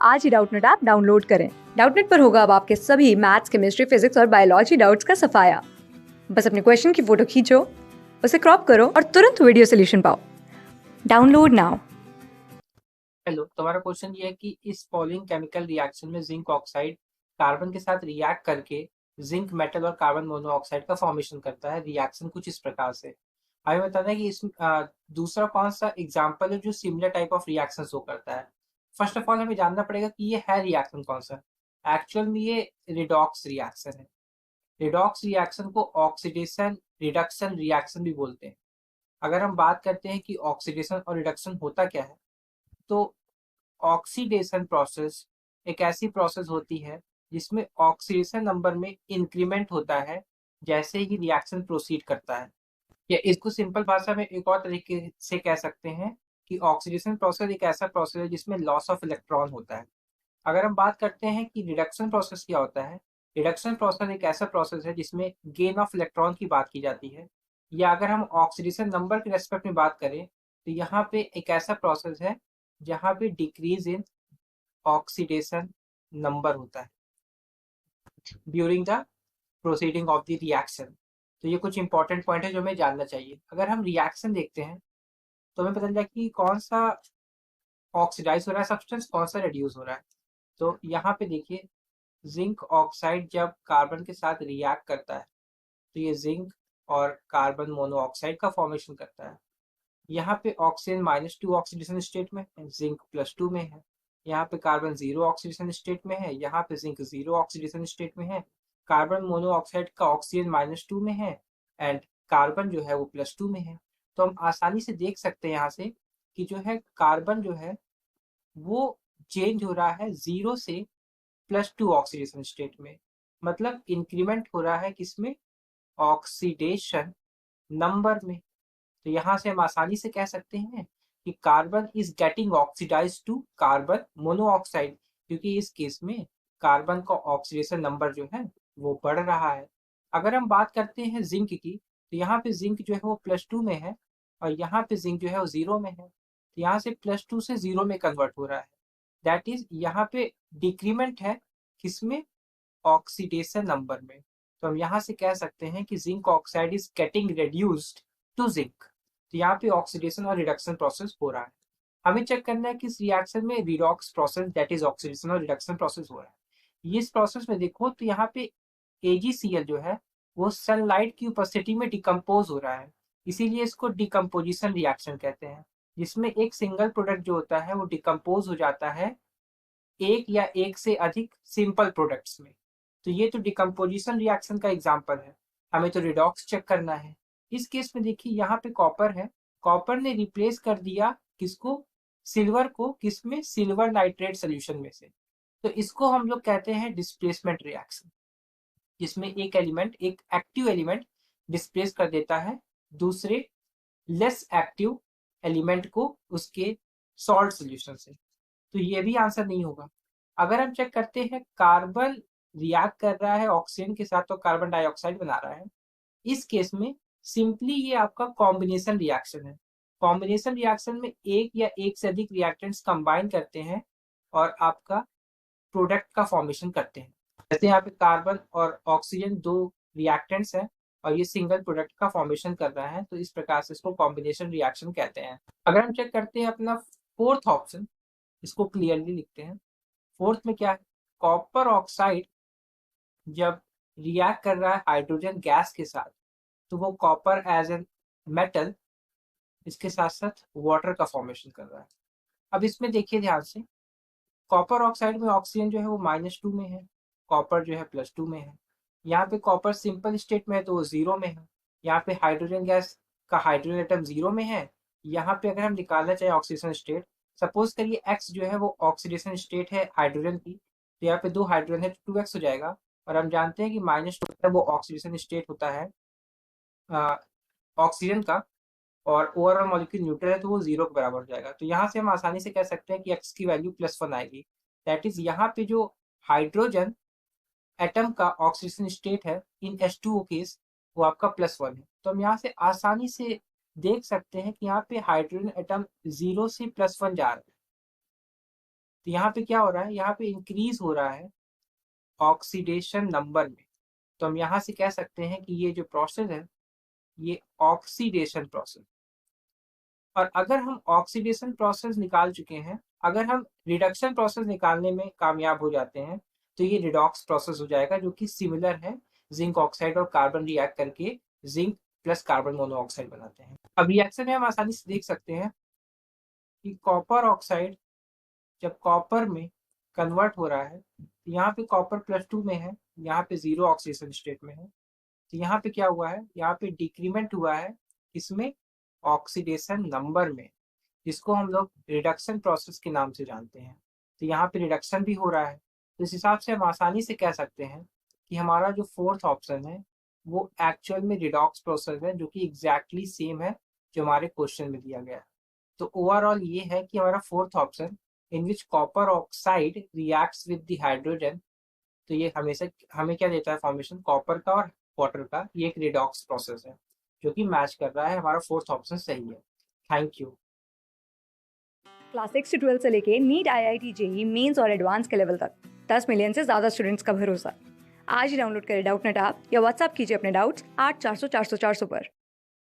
आज ही Doubtnut app download करें। Doubtnut पर होगा अब आपके सभी मैथ्स, केमिस्ट्री, फिजिक्स और बायोलॉजी डाउट्स का सफाया। बस अपने क्वेश्चन की फोटो खींचो, उसे क्रॉप करो और तुरंत वीडियो सोल्यूशन पाओ। Download now. हेलो, तुम्हारा क्वेश्चन ये है कि इस फॉलोइंग केमिकल रिएक्शन में जिंक ऑक्साइड कार्बन के साथ रिएक्ट करके जिंक मेटल और कार्बन मोनोऑक्साइड का फॉर्मेशन करता है। रिएक्शन कुछ इस प्रकार से। हमें बताना है कि इस दूसरा कौन सा एग्जांपल है जो similar type of reaction show करता है। फर्स्ट ऑफ ऑल हमें जानना पड़ेगा कि ये है रिएक्शन कौन सा। एक्चुअल में ये रिडॉक्स रिएक्शन है। रिडॉक्स रिएक्शन को ऑक्सीडेशन रिडक्शन रिएक्शन भी बोलते हैं। अगर हम बात करते हैं कि ऑक्सीडेशन और रिडक्शन होता क्या है, तो ऑक्सीडेशन प्रोसेस एक ऐसी प्रोसेस होती है जिसमें ऑक्सीडेशन नंबर में इंक्रीमेंट होता है जैसे ही रिएक्शन प्रोसीड करता है। या इसको सिंपल भाषा में एक और तरीके से कह सकते हैं कि ऑक्सीडेशन प्रोसेस एक ऐसा प्रोसेस है जिसमें लॉस ऑफ इलेक्ट्रॉन होता है। अगर हम बात करते हैं कि रिडक्शन प्रोसेस क्या होता है, रिडक्शन प्रोसेस एक ऐसा प्रोसेस है जिसमें गेन ऑफ इलेक्ट्रॉन की बात की जाती है। या अगर हम ऑक्सीडेशन नंबर के रेस्पेक्ट में बात करें तो यहाँ पे एक ऐसा प्रोसेस है जहाँ पे डिक्रीज इन ऑक्सीडेशन नंबर होता है during the proceeding of the reaction. तो ये कुछ इंपॉर्टेंट पॉइंट है जो हमें जानना चाहिए। अगर हम रिएक्शन देखते हैं तो हमें पता चल जाए कि कौन सा ऑक्सीडाइज हो रहा है सब्सटेंस, कौन सा रिड्यूस हो रहा है। तो यहाँ पे देखिए, जिंक ऑक्साइड जब कार्बन के साथ रिएक्ट करता है तो ये जिंक और कार्बन मोनोऑक्साइड का फॉर्मेशन करता है। यहाँ पे ऑक्सीजन -2 ऑक्सीडेशन स्टेट में है, जिंक +2 में है। यहाँ पे कार्बन 0 ऑक्सीडेशन स्टेट में है, यहाँ पे जिंक 0 ऑक्सीडेशन स्टेट में है। कार्बन मोनोऑक्साइड का ऑक्सीजन -2 में है एंड कार्बन जो है वो +2 में है। तो हम आसानी से देख सकते हैं यहाँ से कि जो है कार्बन जो है वो चेंज हो रहा है 0 से +2 ऑक्सीडेशन स्टेट में। मतलब इंक्रीमेंट हो रहा है किसमें? ऑक्सीडेशन नंबर में। तो यहाँ से हम आसानी से कह सकते हैं कि carbon is getting oxidise to carbon monoxide, क्योंकि इस केस में कार्बन का ऑक्सीडेशन नंबर जो है वो बढ़ रहा है। अगर हम बात करते हैं जिंक की, तो यहाँ पे जिंक जो है वो +2 में है और यहाँ पे जिंक जो है वो 0 में है। तो यहाँ से +2 से 0 में कन्वर्ट हो रहा है। दैट इज यहाँ पे डिक्रीमेंट है किसमें? ऑक्सीडेशन नंबर में। तो हम यहाँ से कह सकते हैं कि zinc oxide is getting reduced to zinc. तो यहाँ पे ऑक्सीडेशन और रिडक्शन प्रोसेस हो रहा है। हमें चेक करना है कि इस रिएक्शन में redox process that is oxidation और रिडक्शन प्रोसेस हो रहा है। इस प्रोसेस में देखो तो यहाँ पे AgCl जो है वो सनलाइट की उपस्थिति में डिकम्पोज हो रहा है, इसीलिए इसको डिकम्पोजिशन रिएक्शन कहते हैं, जिसमें एक सिंगल प्रोडक्ट जो होता है वो डिकम्पोज हो जाता है एक या एक से अधिक सिंपल प्रोडक्ट्स में। तो ये तो डिकम्पोजिशन रिएक्शन का एग्जांपल है। हमें तो रिडॉक्स चेक करना है। इस केस में देखिए यहाँ पे कॉपर है, कॉपर ने रिप्लेस कर दिया किसको? सिल्वर को। किसमें? सिल्वर नाइट्रेट सोल्यूशन में से। तो इसको हम लोग कहते हैं डिस्प्लेसमेंट रिएक्शन, जिसमें एक एलिमेंट, एक एक्टिव एलिमेंट डिस्प्लेस कर देता है दूसरे लेस एक्टिव एलिमेंट को उसके सॉल्ट सोल्यूशन से। तो ये भी आंसर नहीं होगा। अगर हम चेक करते हैं, कार्बन रिएक्ट कर रहा है ऑक्सीजन के साथ तो कार्बन डाइऑक्साइड बना रहा है। इस केस में सिंपली ये आपका कॉम्बिनेशन रिएक्शन है। कॉम्बिनेशन रिएक्शन में एक या एक से अधिक रिएक्टेंट्स कंबाइन करते हैं और आपका प्रोडक्ट का फॉर्मेशन करते हैं। जैसे यहाँ पे कार्बन और ऑक्सीजन दो रिएक्टेंट्स हैं और ये सिंगल प्रोडक्ट का फॉर्मेशन कर रहा है, तो इस प्रकार से इसको कॉम्बिनेशन रिएक्शन कहते हैं। अगर हम चेक करते हैं अपना फोर्थ ऑप्शन, इसको क्लियरली लिखते हैं। फोर्थ में क्या है? कॉपर ऑक्साइड जब रिएक्ट कर रहा है हाइड्रोजन गैस के साथ तो वो कॉपर एज एन मेटल इसके साथ साथ वाटर का फॉर्मेशन कर रहा है। अब इसमें देखिए ध्यान से, कॉपर ऑक्साइड में ऑक्सीजन जो है वो -2 में है, कॉपर जो है +2 में है। यहाँ पे कॉपर सिंपल स्टेट में है तो वो 0 में है। यहाँ पे हाइड्रोजन गैस का हाइड्रोजन एटम 0 में है। यहाँ पे अगर हम निकालना चाहें ऑक्सीडेशन स्टेट, सपोज करिए x जो है वो ऑक्सीडेशन स्टेट है हाइड्रोजन की, तो यहाँ पे 2 हाइड्रोजन है तो 2x हो जाएगा। और हम जानते हैं कि -2 है वो ऑक्सीडेशन स्टेट होता है ऑक्सीजन का, और ओवरऑल मॉलिक्यूल न्यूट्रल है तो वो 0 के बराबर हो जाएगा। तो यहाँ से हम आसानी से कह सकते हैं कि x की वैल्यू +1 आएगी। दैट इज यहाँ पे जो हाइड्रोजन एटम का ऑक्सीडेशन स्टेट है इन H2O केस वो आपका +1 है। तो हम यहाँ से आसानी से देख सकते हैं कि यहाँ पे हाइड्रोजन एटम 0 से +1 जा रहा है। तो यहाँ पे क्या हो रहा है, यहाँ पे इंक्रीज हो रहा है ऑक्सीडेशन नंबर में। तो हम यहाँ से कह सकते हैं कि ये जो प्रोसेस है ये ऑक्सीडेशन प्रोसेस। और अगर हम ऑक्सीडेशन प्रोसेस निकाल चुके हैं, अगर हम रिडक्शन प्रोसेस निकालने में कामयाब हो जाते हैं तो ये रिडॉक्स प्रोसेस हो जाएगा, जो कि सिमिलर है जिंक ऑक्साइड और कार्बन रिएक्ट करके जिंक प्लस कार्बन मोनोऑक्साइड बनाते हैं। अब रिएक्शन में हम आसानी से देख सकते हैं कि कॉपर ऑक्साइड जब कॉपर में कन्वर्ट हो रहा है, तो यहाँ पे कॉपर +2 में है, यहाँ पे 0 ऑक्सीडेशन स्टेट में है। तो यहाँ पे क्या हुआ है, यहाँ पे डिक्रीमेंट हुआ है इसमें ऑक्सीडेशन नंबर में, जिसको हम लोग रिडक्शन प्रोसेस के नाम से जानते हैं। तो यहाँ पे रिडक्शन भी हो रहा है। तो इस हिसाब से हम आसानी से कह सकते हैं कि हमारा जो फोर्थ ऑप्शन है वो एक्चुअल में रिडॉक्स प्रोसेस है, जो कि एग्जैक्टली सेम है जो हमारे क्वेश्चन में दिया गया है। तो ओवरऑल ये है कि हमारा fourth option, in which copper oxide reacts with the hydrogen, तो ये हमेशा हमें क्या देता है फॉर्मेशन कॉपर का और वाटर का, ये एक रिडॉक्स प्रोसेस है जो कि मैच कर रहा है। हमारा फोर्थ ऑप्शन सही है। Thank you. क्लास 6 से 12 से लेके नीट, IIT, जेई मेंस और एडवांस के लेवल तक 10 मिलियन से ज़्यादा स्टूडेंट्स का भरोसा। आज ही डाउनलोड करें डाउटनेट ऐप या व्हाट्सएप कीजिए अपने डाउट्स 8400 400 400 पर।